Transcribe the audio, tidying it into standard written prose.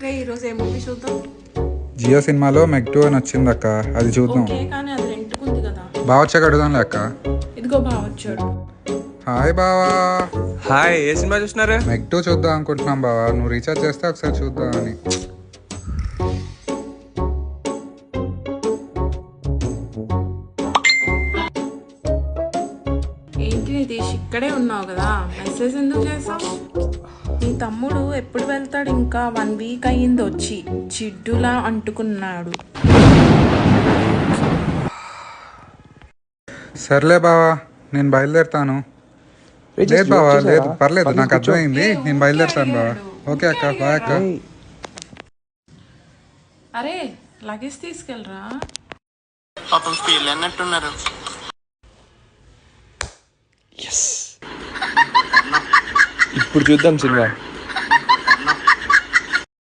రే ఈరోజు ఏ మూవీ చూద్దాం? జియో సినిమాలో మెగ్2 అని వచ్చింది అక్క, అది చూద్దాం. ఓకే కానీ అది రెంట్కుంది కదా. బాగా వచ్చాక అడుగుదాంలే అక్క. ఇదిగో బాగా వచ్చాడు. హాయ్ బావా. హాయ్, ఏ సినిమా చూస్తున్నారు? మెగ్2 చూద్దాం అనుకుంటున్నాం బావా, నువ్వు రీఛార్జ్ చేస్తే ఒకసారి చూద్దాం అని. ఏంటి నితీష్ ఇక్కడే ఉన్నావు కదా, మెసేజ్ ఎందుకు చేసావు? నీ తమ్ముడు ఎప్పుడు వెళ్తాడు? ఇంకా 1 వీక్ అయ్యింది వచ్చి, జిడ్డులా అంటుకున్నాడు. సర్లే బావా, నేను బయలుదేరుతాను. లేదు బావా, లేదు పర్లేదు, నాకు అర్థమైంది, నేను బయలుదేరుతాను బావా. ఓకే అక్క, బాయ్ అక్క. అరే లగేజ్ తీసుకెళ్ళరా. పాపం ఫీల్ అన్నట్టున్నారు. ఇప్పుడు చూద్దాం సినిమా.